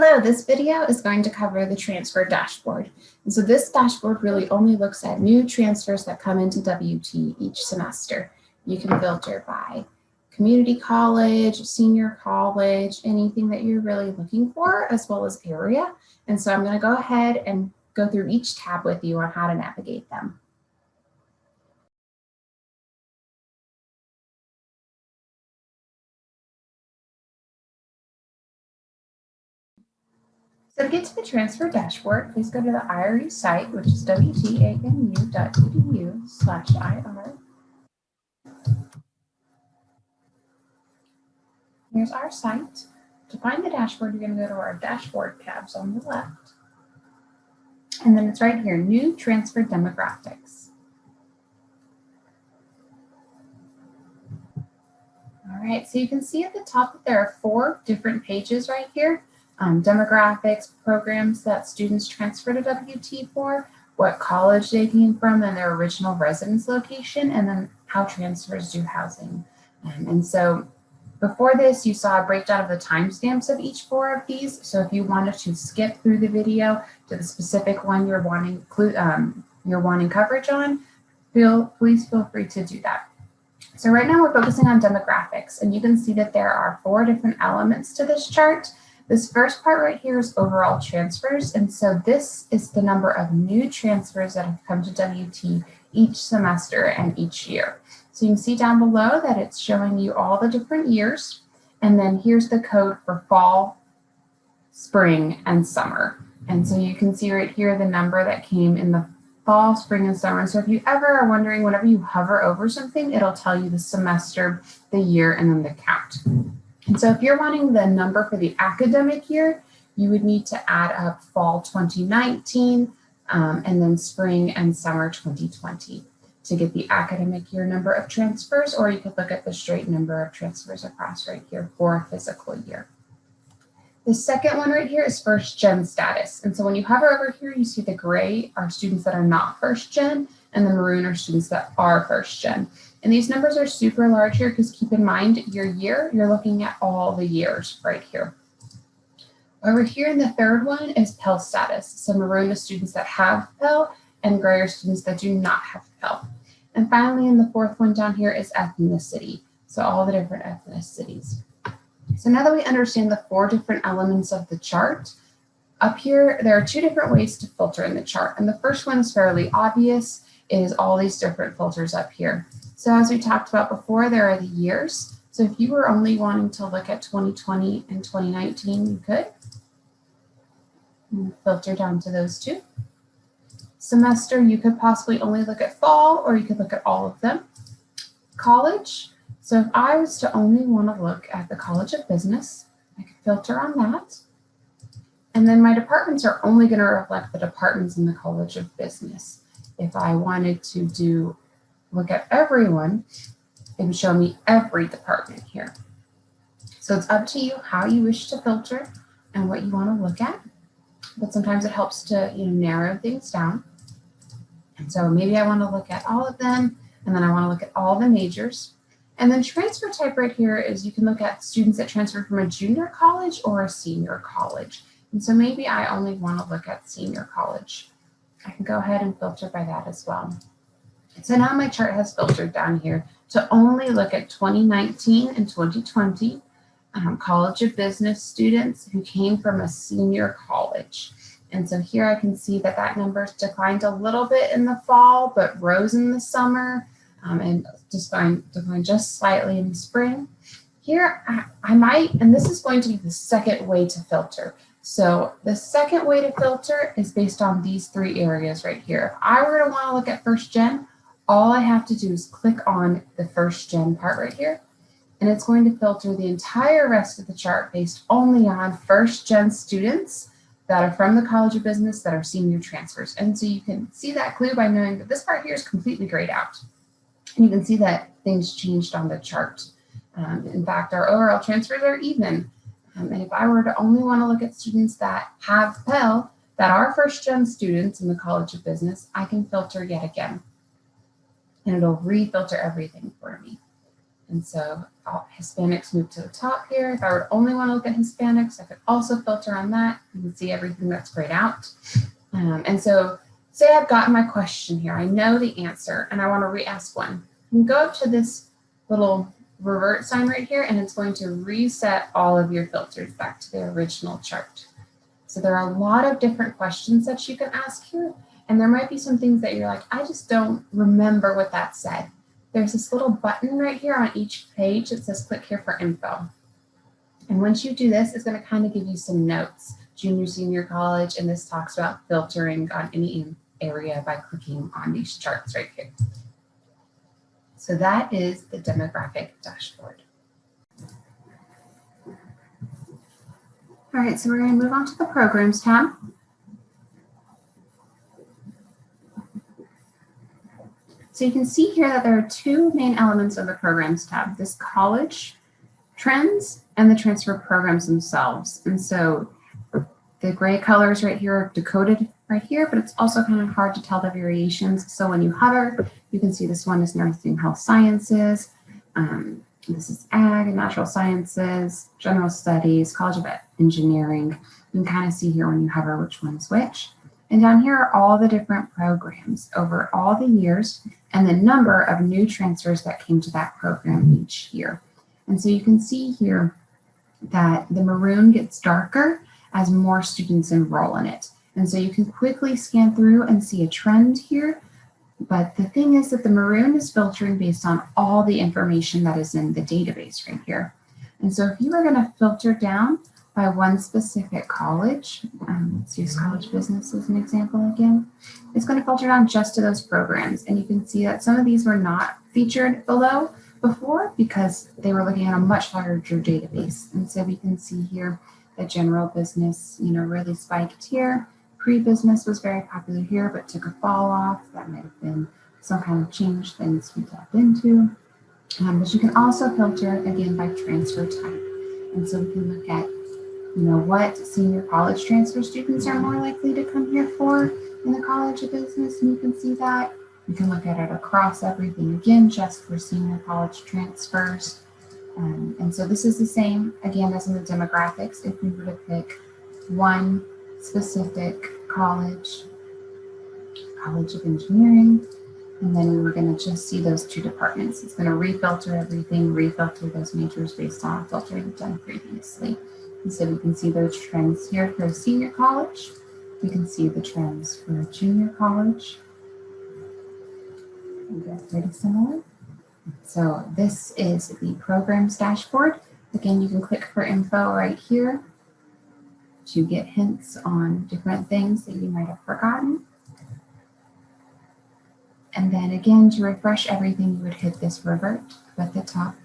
Hello, this video is going to cover the transfer dashboard. And so this dashboard really only looks at new transfers that come into WT each semester. You can filter by community college, senior college, anything that you're really looking for, as well as area. And so I'm going to go ahead and go through each tab with you on how to navigate them. So to get to the transfer dashboard, please go to the IRE site, which is wtanu.edu/IR. Here's our site. To find the dashboard, you're going to go to our dashboard tabs on the left. And then it's right here, new transfer demographics. All right, so you can see at the top that there are 4 different pages right here. Demographics, programs that students transfer to WT for, what college they came from and their original residence location, and then how transfers do housing. And so before this, you saw a breakdown of the timestamps of each 4 of these. So if you wanted to skip through the video to the specific one you're wanting coverage on, please feel free to do that. So right now we're focusing on demographics, and you can see that there are 4 different elements to this chart. This first part right here is overall transfers, and so this is the number of new transfers that have come to WT each semester and each year. So you can see down below that it's showing you all the different years, and then here's the code for fall, spring, and summer. And so you can see right here the number that came in the fall, spring, and summer. And so if you ever are wondering, whenever you hover over something, it'll tell you the semester, the year, and then the count. And so if you're wanting the number for the academic year, you would need to add up fall 2019 and then spring and summer 2020 to get the academic year number of transfers, or you could look at the straight number of transfers across right here for a physical year. The second one right here is first gen status. And so when you hover over here, you see the gray are students that are not first gen, and the maroon are students that are first gen. And these numbers are super large here because keep in mind your year, you're looking at all the years right here. Over here in the third one is Pell status. So maroon is students that have Pell, and gray are students that do not have Pell. And finally, in the fourth one down here is ethnicity. So all the different ethnicities. So now that we understand the 4 different elements of the chart, up here, there are 2 different ways to filter in the chart. And the first one is fairly obvious, is all these different filters up here. So as we talked about before, there are the years. So if you were only wanting to look at 2020 and 2019, you could filter down to those 2. Semester, you could possibly only look at fall, or you could look at all of them. College, so if I was to only want to look at the College of Business, I could filter on that. And then my departments are only going to reflect the departments in the College of Business. If I wanted to look at everyone, it would show me every department here. So it's up to you how you wish to filter and what you want to look at. But sometimes it helps to narrow things down. And so maybe I want to look at all of them, and then I want to look at all the majors. And then transfer type right here is you can look at students that transfer from a junior college or a senior college. And so maybe I only want to look at senior college. I can go ahead and filter by that as well. So now my chart has filtered down here to only look at 2019 and 2020 College of Business students who came from a senior college. And so here I can see that that number's declined a little bit in the fall, but rose in the summer and declined just slightly in the spring. Here I might, and this is going to be the second way to filter. So the second way to filter is based on these 3 areas right here. If I were to want to look at first gen, all I have to do is click on the first gen part right here, and it's going to filter the entire rest of the chart based only on first gen students that are from the College of Business that are senior transfers. And so you can see that clue by knowing that this part here is completely grayed out. And you can see that things changed on the chart. In fact, our overall transfers are even. And if I were to only want to look at students that have Pell, that are first gen students in the College of Business, I can filter yet again. And it'll refilter everything for me. And so Hispanics moved to the top here. If I would only want to look at Hispanics, I could also filter on that. You can see everything that's grayed out. And so say I've gotten my question here. I know the answer and I want to re-ask one. You can go up to this little revert sign right here, and it's going to reset all of your filters back to the original chart. So there are a lot of different questions that you can ask here. And there might be some things that you're like, I just don't remember what that said. There's this little button right here on each page that says click here for info. And once you do this, it's going to kind of give you some notes, junior, senior college, and this talks about filtering on any area by clicking on these charts right here. So that is the demographic dashboard. All right, so we're going to move on to the programs tab. So you can see here that there are two main elements of the programs tab, this college trends and the transfer programs themselves. And so the gray colors right here are decoded right here, but it's also kind of hard to tell the variations. So when you hover, you can see this one is nursing health sciences. This is ag and natural sciences, general studies, college of engineering. You can kind of see here when you hover which one is which. And down here are all the different programs over all the years and the number of new transfers that came to that program each year. And so you can see here that the maroon gets darker as more students enroll in it. And so you can quickly scan through and see a trend here. But the thing is that the maroon is filtering based on all the information that is in the database right here. And so if you are going to filter down by one specific college, let's use college business as an example again, it's going to filter down just to those programs. And you can see that some of these were not featured below before because they were looking at a much larger database. And so we can see here that general business, really spiked here. Pre-business was very popular here, but took a fall off. That might have been some kind of change that needs to be tapped into. But you can also filter again by transfer type. And so we can look at what senior college transfer students are more likely to come here for in the College of Business, and you can see that. You can look at it across everything again, just for senior college transfers. And so this is the same, again, as in the demographics. If we were to pick one specific college of engineering, and then we were going to just see those two departments. It's going to refilter everything, refilter those majors based on a filter we've done previously. And so we can see those trends here for a senior college. We can see the trends for a junior college. And they're pretty similar. So this is the programs dashboard. Again, you can click for info right here to get hints on different things that you might have forgotten. And then again, to refresh everything, you would hit this revert at the top.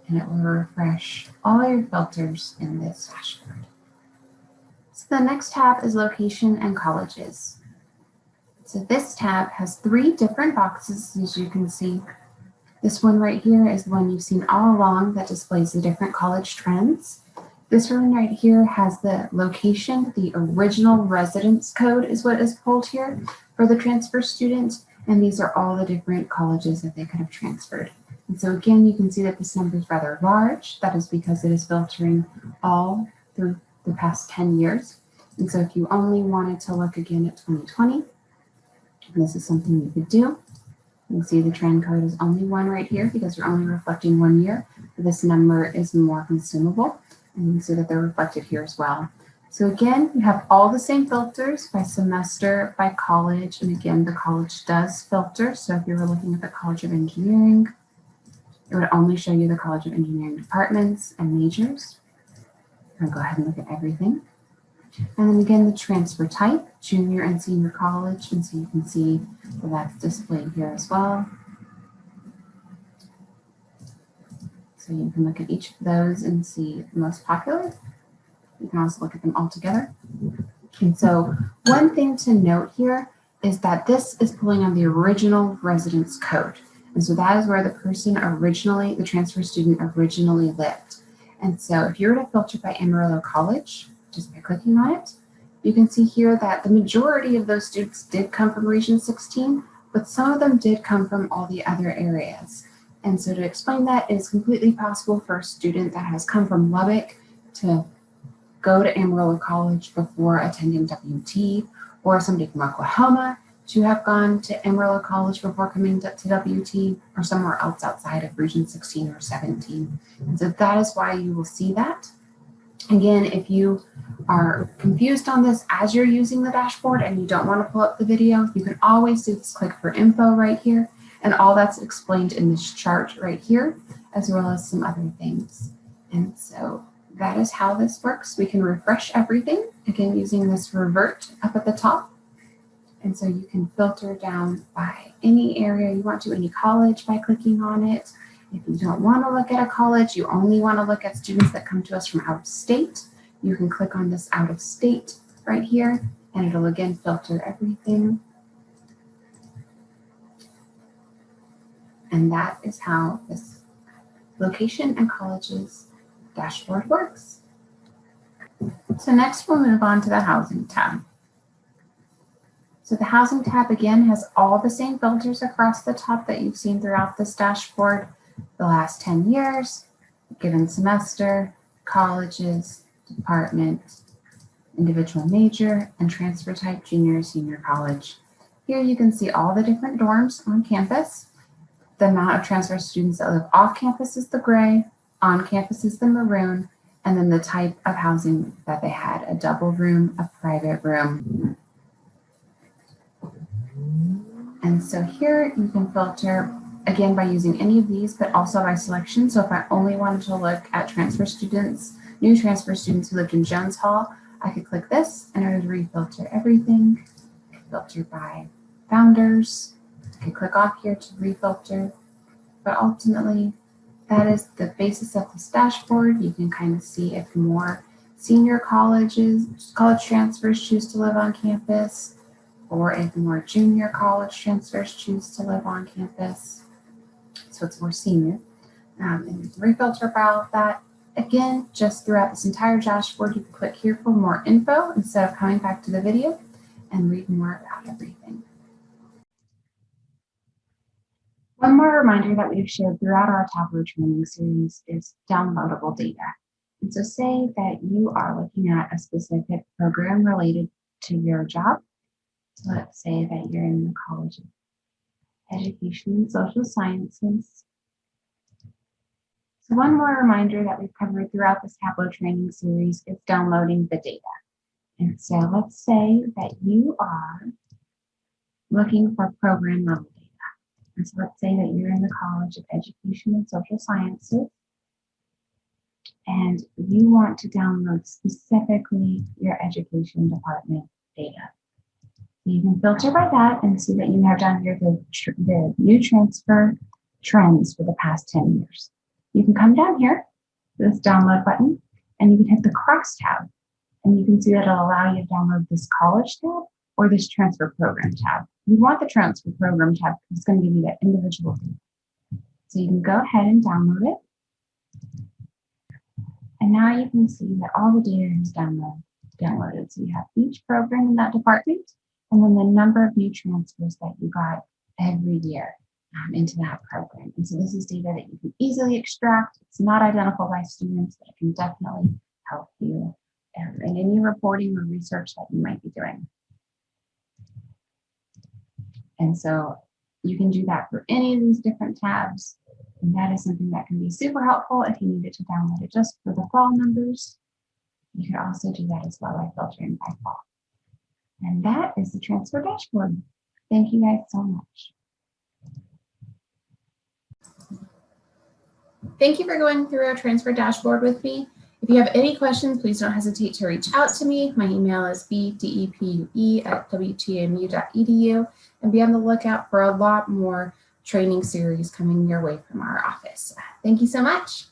And it will refresh all your filters in this dashboard. So the next tab is location and colleges. So this tab has 3 different boxes, as you can see. This one right here is the one you've seen all along that displays the different college trends. This one right here has the location, the original residence code is what is pulled here for the transfer student. And these are all the different colleges that they could have transferred. And so again, you can see that this number is rather large. That is because it is filtering all through the past 10 years. And so if you only wanted to look again at 2020, this is something you could do. You can see the trend code is only 1 right here because you're only reflecting 1 year. But this number is more consumable. And you can see that they're reflected here as well. So again, you have all the same filters by semester, by college. And again, the college does filter. So if you were looking at the College of Engineering, it would only show you the College of Engineering departments and majors. I'll go ahead and look at everything. And then again, the transfer type, junior and senior college. And so you can see that that's displayed here as well. So you can look at each of those and see the most popular. You can also look at them all together. And so one thing to note here is that this is pulling on the original residence code. And so that is where the person originally, the transfer student originally lived. And so if you were to filter by Amarillo College, just by clicking on it, you can see here that the majority of those students did come from Region 16, but some of them did come from all the other areas. And so to explain that, it is completely possible for a student that has come from Lubbock to go to Amarillo College before attending WT, or somebody from Oklahoma to have gone to Amarillo College before coming to WT, or somewhere else outside of Region 16 or 17. And so that is why you will see that. Again, if you are confused on this as you're using the dashboard and you don't want to pull up the video, you can always just click for info right here, and all that's explained in this chart right here, as well as some other things. And so that is how this works. We can refresh everything, again, using this revert up at the top. And so you can filter down by any area you want to, any college, by clicking on it. If you don't want to look at a college, you only want to look at students that come to us from out of state, you can click on this out of state right here, and it'll again filter everything. And that is how this location and colleges dashboard works. So next we'll move on to the housing tab. So the housing tab again has all the same filters across the top that you've seen throughout this dashboard. The last 10 years, given semester, colleges, department, individual major, and transfer type, junior or senior college. Here you can see all the different dorms on campus. The amount of transfer students that live off campus is the gray, on campus is the maroon, and then the type of housing that they had, a double room, a private room. And so here you can filter again by using any of these, but also by selection. So if I only wanted to look at transfer students, new transfer students who lived in Jones Hall, I could click this and it would refilter everything. Filter by founders. I could click off here to refilter, but ultimately that is the basis of this dashboard. You can kind of see if more senior college transfers choose to live on campus, or if more junior college transfers choose to live on campus. So it's more senior. And you can refilter by all of that. Again, just throughout this entire dashboard, you can click here for more info instead of coming back to the video and read more about everything. One more reminder that we've shared throughout our Tableau training series is downloadable data. And so say that you are looking at a specific program related to your job. So let's say that you're in the College of Education and Social Sciences. So one more reminder that we've covered throughout this Tableau training series is downloading the data. And so let's say that you are looking for program level data. And so let's say that you're in the College of Education and Social Sciences, and you want to download specifically your education department data. You can filter by that and see that you have down here the new transfer trends for the past 10 years. You can come down here to this download button, and you can hit the cross tab, and you can see that it'll allow you to download this college tab or this transfer program tab. You want the transfer program tab because it's going to give you that individual data. So you can go ahead and download it. And now you can see that all the data is downloaded. So you have each program in that department, and then the number of new transfers that you got every year into that program. And so this is data that you can easily extract. It's not identifiable by students, but it can definitely help you in any reporting or research that you might be doing. And so you can do that for any of these different tabs. And that is something that can be super helpful if you needed to download it just for the fall numbers. You can also do that as well by filtering by fall. And that is the transfer dashboard. Thank you guys so much. Thank you for going through our transfer dashboard with me. If you have any questions, please don't hesitate to reach out to me. My email is bdepue@wtmu.edu, and be on the lookout for a lot more training series coming your way from our office. Thank you so much.